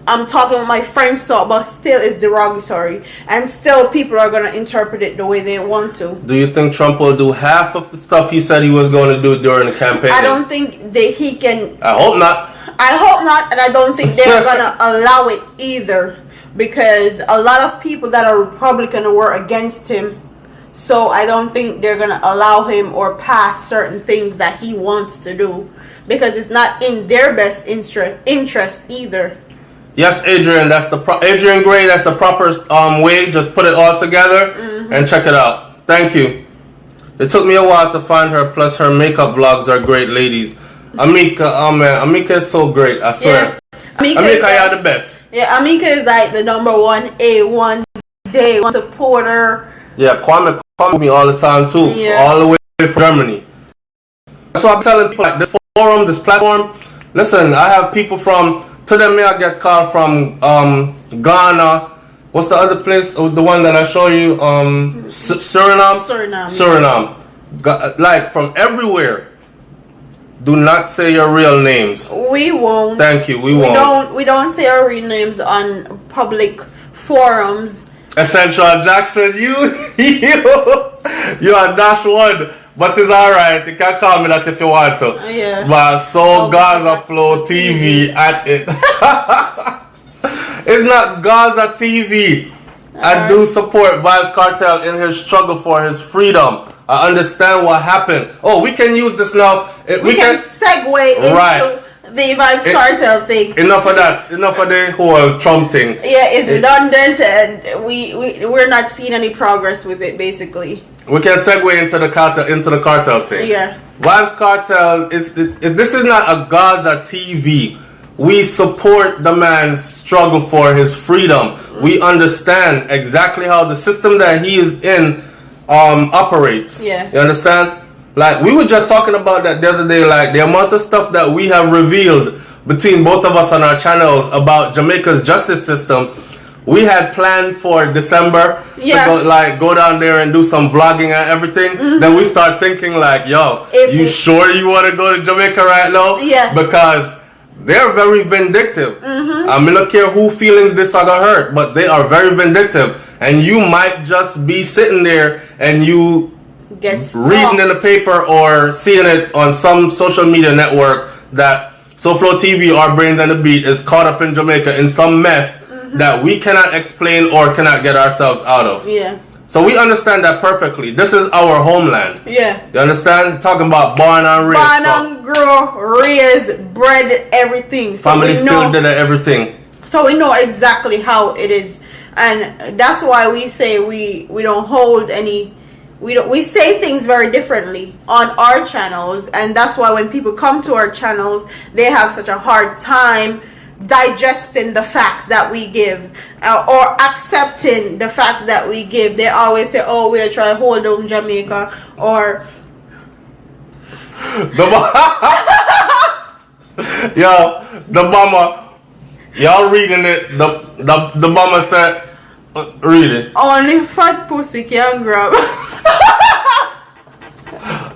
I'm talking with my friends talk, but still it's derogatory, and still people are gonna interpret it the way they want to. Do you think Trump will do half of the stuff he said he was going to do during the campaign? I don't think that he can. I hope not. I hope not, and I don't think they're gonna allow it either, because a lot of people that are Republican were against him. So I don't think they're gonna allow him or pass certain things that he wants to do, because it's not in their best interest either. Yes, Adrian, Adrian Gray, that's the proper way. Just put it all together and check it out. Thank you. It took me a while to find her, plus her makeup vlogs are great, ladies. Amika, oh man, Amika is so great, I swear. Yeah. Amika, you're the best. Yeah, Amika is like the #1 A1 day one supporter. Yeah, Kwame calls me all the time too, all the way from Germany. That's why I'm telling people, like, this forum, this platform, listen, I have people from, to them may I get called from Ghana, what's the other place, the one that I show you, Suriname, like from everywhere. Do not say your real names. We won't. Thank you, we won't. We don't say our real names on public forums. Essential Jackson, you are -1, but it's alright. You can call me that if you want to. Yeah. But so Gaza Flow TV at it. It's not Gaza TV. I do support Vybz Kartel in his struggle for his freedom. I understand what happened. Oh, we can use this now. We can segue into the Vybz Kartel thing. Enough of that. Enough of the whole Trump thing. Yeah, it's redundant, and we're not seeing any progress with it. Basically, we can segue into the cartel thing. Yeah, Vybz Kartel this is not a Gaza TV. We support the man's struggle for his freedom. We understand exactly how the system that he is in operates. Yeah. You understand? Like, we were just talking about that the other day, like the amount of stuff that we have revealed between both of us on our channels about Jamaica's justice system. We had planned for December to go down there and do some vlogging and everything. Then we start thinking like, yo, you sure you want to go to Jamaica right now? Yeah. Because they're very vindictive. I mean, I don't care who feelings this are gonna hurt, but they are very vindictive. And you might just be sitting there and you gets reading in the paper or seeing it on some social media network that Souflotv, our brains and the beat, is caught up in Jamaica in some mess that we cannot explain or cannot get ourselves out of. Yeah. So we understand that perfectly. This is our homeland. Yeah. You understand? Talking about born and raised. Born and grow, raised, bred, everything. So family we still know, did everything. so we know exactly how it is. And that's why we say we don't hold any, we say things very differently on our channels, and that's why when people come to our channels, they have such a hard time digesting the facts that we give or accepting the facts that we give. They always say, oh, we're trying to hold down Jamaica, or Yo, the bomber, y'all reading it, the bomber said, read it. only fat pussy can grab.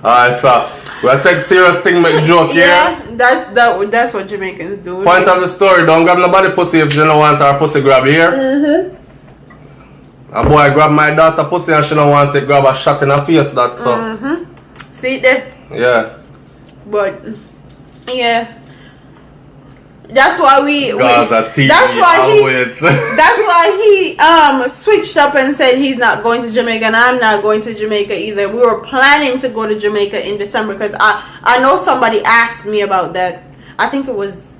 Alright, so we'll take serious thing, make joke here. Yeah, that's what Jamaicans do. Point of the story, don't grab nobody pussy if she don't want her pussy grab here. A boy grab my daughter pussy and she don't want to grab a shot in her face, that so. See it there? Yeah. But yeah, that's why Gaza TV that's why always. that's why he switched up and said he's not going to Jamaica, and I'm not going to Jamaica either. We were planning to go to Jamaica in December because I know somebody asked me about that. I think it was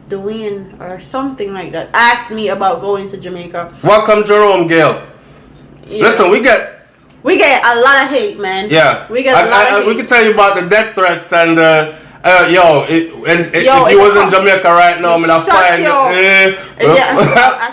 Dwayne or something like that asked me about going to Jamaica. Welcome, Jerome Gale. Yeah. Listen, we get a lot of hate, man. Yeah, we get a lot of hate. We can tell you about the death threats and if you was in Jamaica right now, I'm gonna find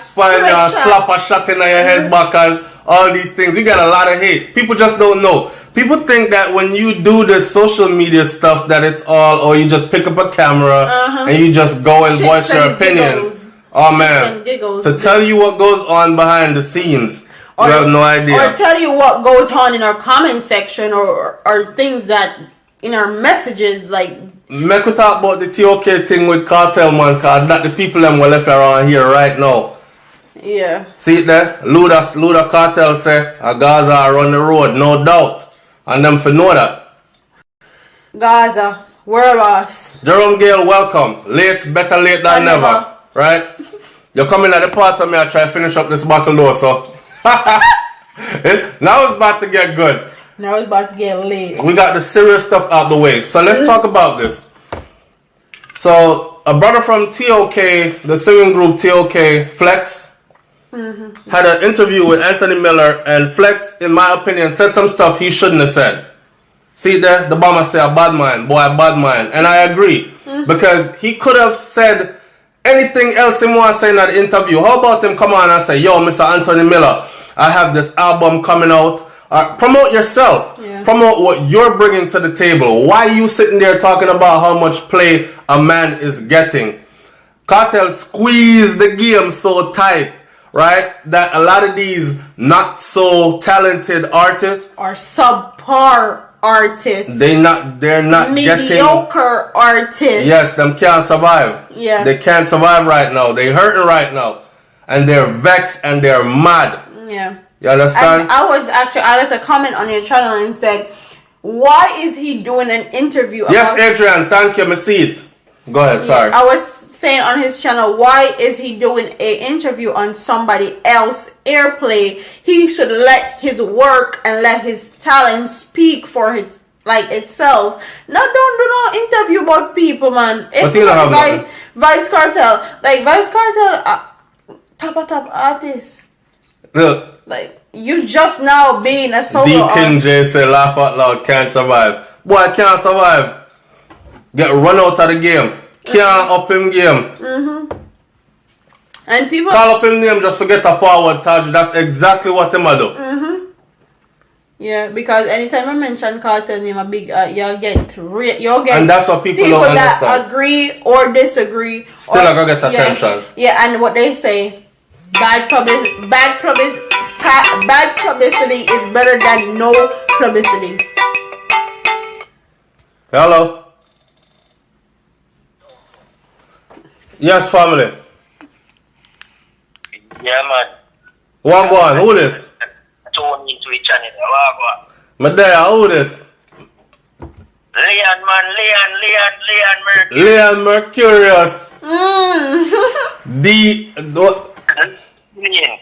slap a shot in your head back and all these things. We get a lot of hate. People just don't know. People think that when you do this social media stuff that it's all, or you just pick up a camera and you just go and voice your opinions. Giggles. Oh man, to tell you what goes on behind the scenes. You have no idea. Or tell you what goes on in our comment section or things that in our messages, like. Make we talk about the TOK thing with Kartel, man, cause that the people them were left around here right now. Yeah. See it there? Luda Kartel say a Gaza run the road, no doubt. And them for know that. Gaza, we're lost. Jerome Gale, welcome. Late, better late than never. Right? You're coming at the part of me, I try to finish up this buckle door, so. Now it's about to get good. Now it's about to get late. We got the serious stuff out the way. So let's talk about this. So a brother from TOK, the singing group TOK, Flex, had an interview with Anthony Miller, and Flex, in my opinion, said some stuff he shouldn't have said. See there? The bomber say a bad man, boy, a bad man. And I agree. Because he could have said anything else he want to say in that interview. How about him come on and say, yo, Mr. Anthony Miller, I have this album coming out. Promote yourself. Yeah. Promote what you're bringing to the table. Why are you sitting there talking about how much play a man is getting? Kartel squeezed the game so tight, right, that a lot of these not so talented artists Or subpar artists. they're not mediocre artists. Yes, them can't survive. Yeah. They can't survive right now. They hurting right now. And they're vexed and they're mad. Yeah. You understand? And I left a comment on your channel and said, why is he doing an interview Yes, Adrian, thank you. I see it. Go ahead, sorry. I was saying on his channel, why is he doing an interview on somebody else's airplay? He should let his work and let his talent speak for itself. No, don't do no interview about people, man. It's like Vybz Kartel. Like Vybz Kartel, top artist. Look. Like, you just now being a solo D. King artist. J say laugh out loud, can't survive. Boy, can't survive. Get run out of the game. Can't up him game. And people call up him name just to get a forward touch. That's exactly what him a do. Yeah, because anytime I mention Kartel name, a big you'll get and that's what people don't that understand. agree or disagree. Still I gonna get attention. Yeah, and what they say, bad publicity is better than no publicity. Hello. Yes, family. Yeah, man. What go on? Who this? Tune into each channel. Me there, who this? Leon, man, Leon Mercury. Leon Mercurius. Mm. Leon.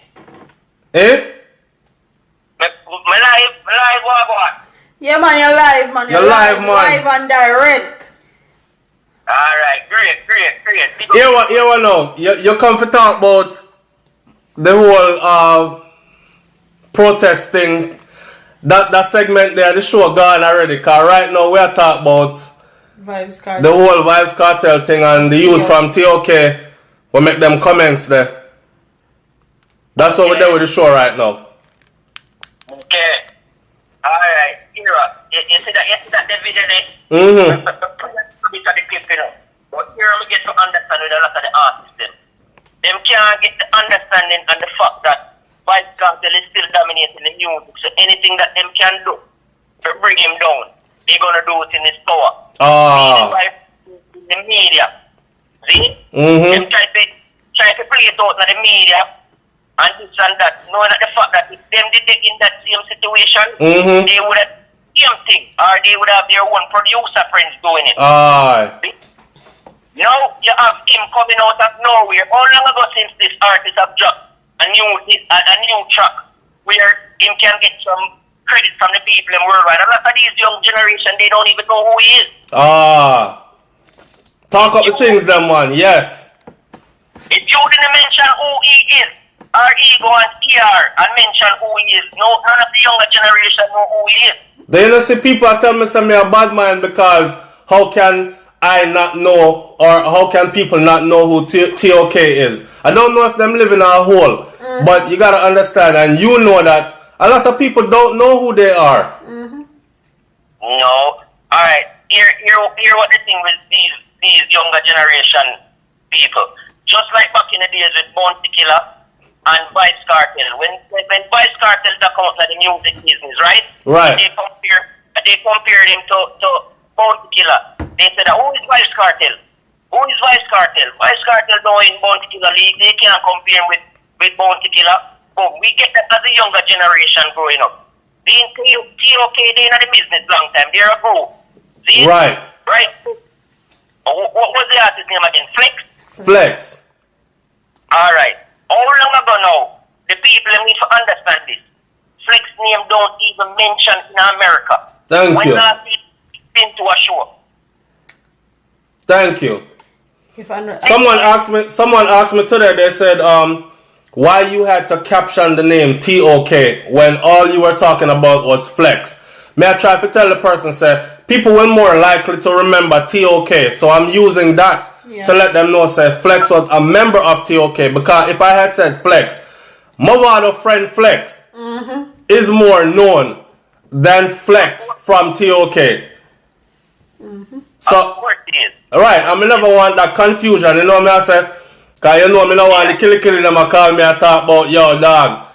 Eh? My live, what? Yeah, man, you're live, man. You're live, man. Live and direct. Alright, great. Here what now? You come to talk about the whole protesting. That segment there, the show gone already. Cause right now we are talking about Vybz Kartel. the whole Vybz Kartel thing and the youth from TOK will make them comments there. That's what we're doing with the show right now. Okay. Alright, you see that the video there? Mm-hmm. But here we get to understand with a lot of the artists them can't get the understanding and the fact that Vybz Kartel is still dominating the music. So anything that them can do to bring him down, they're gonna do it in his power. In the media. See? Them try to play it out in the media and this and that, knowing that the fact that if them did it in that same situation, they would have same thing, or they would have their own producer friends doing it. Now you have him coming out of nowhere. How long ago since this artist have dropped a new track where him can get some credit from the people in worldwide? A lot of these young generation, they don't even know who he is. Talk up the things then, man. Yes. If you didn't mention who he is, or he go and ER and mention who he is, none of the younger generation know who he is. Then you see people tell me I'm a bad man because how can I not know, or how can people not know who TOK is? I don't know if them live in a hole, but you gotta understand, and you know that a lot of people don't know who they are. No. Alright, here what the thing with these younger generation people. Just like back in the days with Bounty Killer and Vybz Kartel. When Vybz Kartel come out like the music business, right? Right. They compared him to Bounty Killer. They said, who is Vybz Kartel? Who is Vybz Kartel? Vybz Kartel now in Bounty Killer league. They can't compare him with Bounty Killer. But we get that as a younger generation growing up. They in TOK, they in the business long time. They're a pro. See? Right. Right. What was the artist name again? Flex. Alright. How long ago now? The people need to understand this. Flex name don't even mention in America. Thank you. When last been to a show? Thank you. Someone asked me today, they said, why you had to caption the name TOK when all you were talking about was Flex. May I try to tell the person, say, people were more likely to remember TOK, so I'm using that to let them know, say, Flex was a member of TOK, because if I had said Flex, my friend Flex is more known than Flex from TOK. So, right, I never want that confusion, you know what I say? Because you know me don't want the killy them call me and talk about, yo, dog.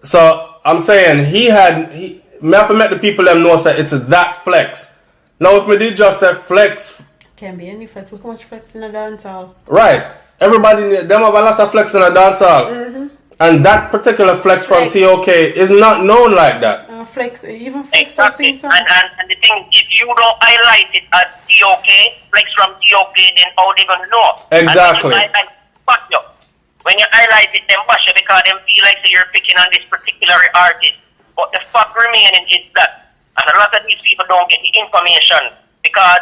So, I'm saying, me have to make the people them know, say, it's that Flex. Now, if me did just say Flex, can be any flex. Look how much flex in a dancehall. right. Everybody, them have a lot of flex in a dancehall. And that particular flex from TOK is not known like that. Flex, even flex. Exactly. And the thing, if you don't highlight it as TOK, flex from TOK, then how they going to know? Exactly. When you highlight it, then bash you because they feel like you're picking on this particular artist. But the fact remaining is that, and a lot of these people don't get the information because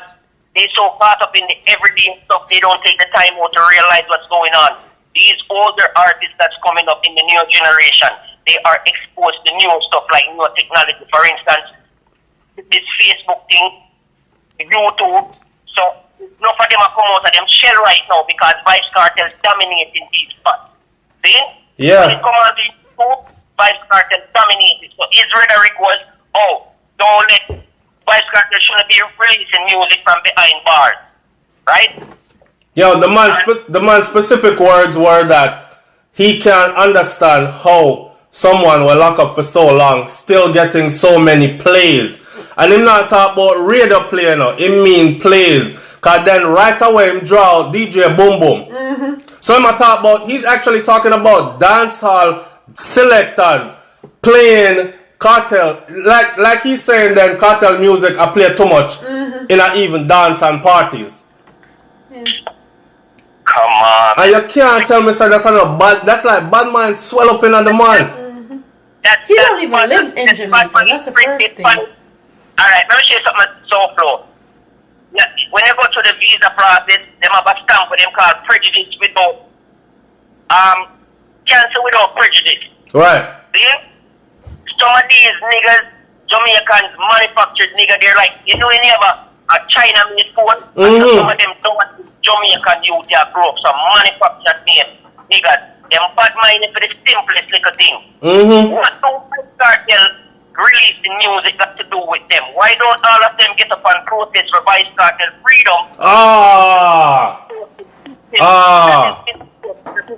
they're so caught up in the everyday stuff, they don't take the time out to realize what's going on. These older artists that's coming up in the new generation, they are exposed to new stuff like new technology. For instance, this Facebook thing, YouTube. So, enough of them are come out of them shell right now because Vybz Kartel is dominating these spots. See? Yeah. When it comes out to YouTube, Vybz Kartel dominated. So his rhetoric was, don't let Vybz Kartel shouldn't be releasing music from behind bars. Right? Yo, the man's specific words were that he can't understand how someone will lock up for so long, still getting so many plays. And him not talk about radio play now, he mean plays. Cause then right away him draw out DJ Boom Boom. So he's actually talking about dancehall selectors playing Kartel, like he's saying, then Kartel music I play too much in a even dance and parties. Yeah. Come on. And you can't tell me say that's not bad. That's like bad mind swell up in on the man. He don't even live in Jamaica. That's the first thing. Alright, let me show you something so flow. Yeah, when you go to the visa process, them have a stamp with them called prejudice without cancel without prejudice. Right. See? Some of these niggas, Jamaicans, manufactured niggas, they're like, you know, you have a China made phone, and some of them don't Jamaican youth that grow up, some manufactured niggas, them bad minded for the simplest little thing. What don't Kartel release the music got to do with them? Why don't all of them get up and protest for Vybz Kartel freedom? This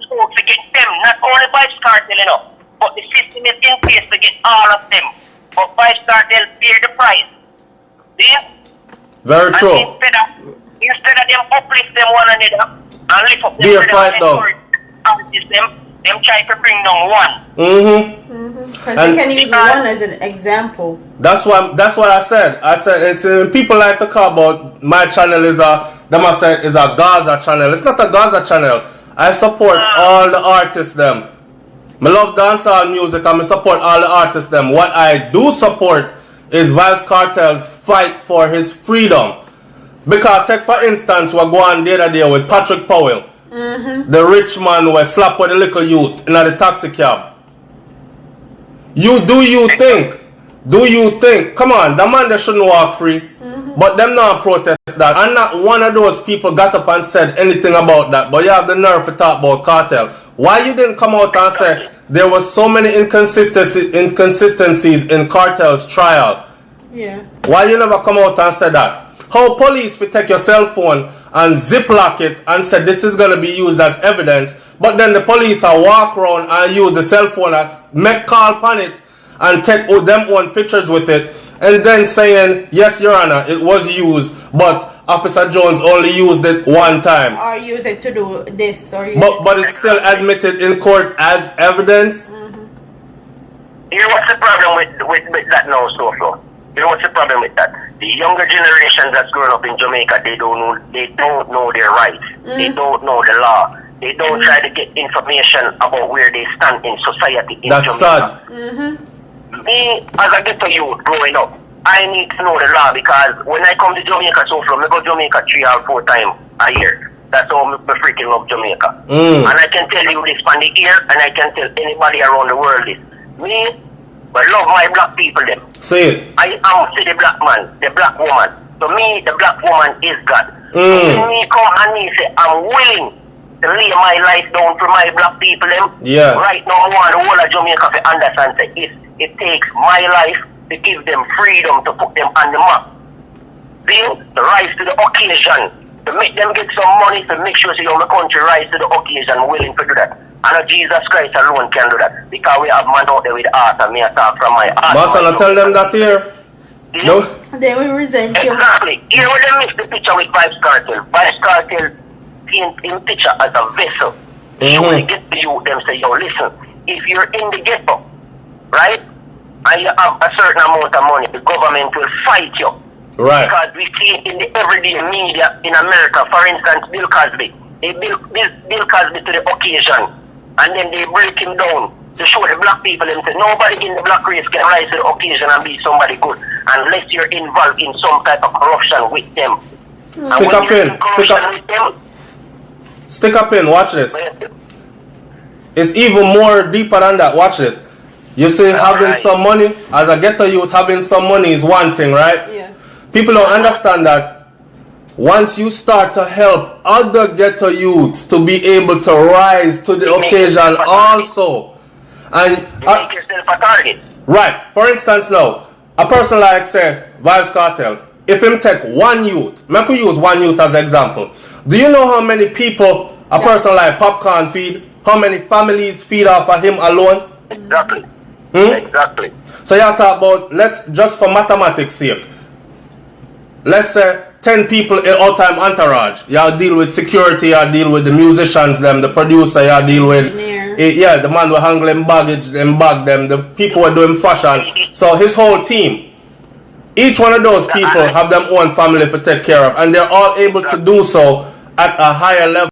folks to get them, not only Vybz Kartel, you know, but the system is in place to get all of them. But Vybz Kartel bear the price. See? Very true. Instead of them uplift them one another and lift up them, them try to bring down one. Because they can use one as an example. That's what I said. I said it's people like to call about my channel is a Gaza channel. It's not a Gaza channel. I support all the artists them. I love dancehall music and I support all the artists them. What I do support is Vybz Kartel's fight for his freedom. Because take for instance we go on the other day with Patrick Powell. The rich man who slapped with the little youth in the taxi cab. Do you think? Come on, the man they shouldn't walk free. But them not protest that. And not one of those people got up and said anything about that. But you have the nerve to talk about Kartel. Why you didn't come out and say there was so many inconsistencies in Kartel's trial? Yeah. Why you never come out and say that? How police will take your cell phone and ziplock it and say this is going to be used as evidence, but then the police will walk around and use the cell phone and make call upon it and take them own pictures with it and then saying, yes, Your Honor, it was used, but Officer Jones only used it one time. Or use it to do this. Or but it's still admitted in court as evidence. You know what's the problem with that now, Souflotv? You know what's the problem with that? The younger generation that's growing up in Jamaica, they don't know their rights. They don't know the law. They don't try to get information about where they stand in society in That's Jamaica. sad. Me, as a ghetto youth growing up, I need to know the law because when I come to Jamaica, Souflotv, I go to Jamaica 3 or 4 times a year. That's how I freaking love Jamaica. And I can tell you this from the ear, and I can tell anybody around the world this. Me, I love my black people them. Say it. I am to the black man, the black woman. To me, the black woman is God. When me come and me say, I'm willing to lay my life down for my black people them. Yeah. Right now, I want the whole of Jamaica to understand that it takes my life to give them freedom to put them on the map. Then, to rise to the occasion, to make them get some money, to make sure my country rise to the occasion, willing to do that. And Jesus Christ alone can do that. Because we have man out there with art and me attack from my art. Master, I tell them that here. No? They will resent you. Exactly. You know they mix the picture with Vybz Kartel. Vybz Kartel in picture as a vessel. So when they get to you, them say, yo, listen, if you're in the ghetto, right, and you have a certain amount of money, the government will fight you. Right. Because we see in the everyday media in America, for instance, Bill Cosby. They build Bill Cosby to the occasion. And then they break him down to show the black people and say nobody in the black race can rise to the occasion and be somebody good unless you're involved in some type of corruption with them. Stick up in. Stick up in. Watch this. It's even more deeper than that. Watch this. You see, having some money, as a ghetto youth, having some money is one thing, right? Yeah. People don't understand that once you start to help other ghetto youths to be able to rise to the occasion also. And you make yourself a target. Right. For instance now, a person like say Vybz Kartel, if him take one youth, I could use one youth as an example. Do you know how many people a person like Popcorn feed? How many families feed off of him alone? Exactly. Exactly. So you talk about, let's just for mathematics sake, let's say 10 people out time entourage. Y'all deal with security, y'all deal with the musicians, them, the producer, y'all deal with yeah, the man who handle them baggage, them bag them, the people who are doing fashion. So his whole team. Each one of those people have their own family to take care of, and they're all able to do so at a higher level.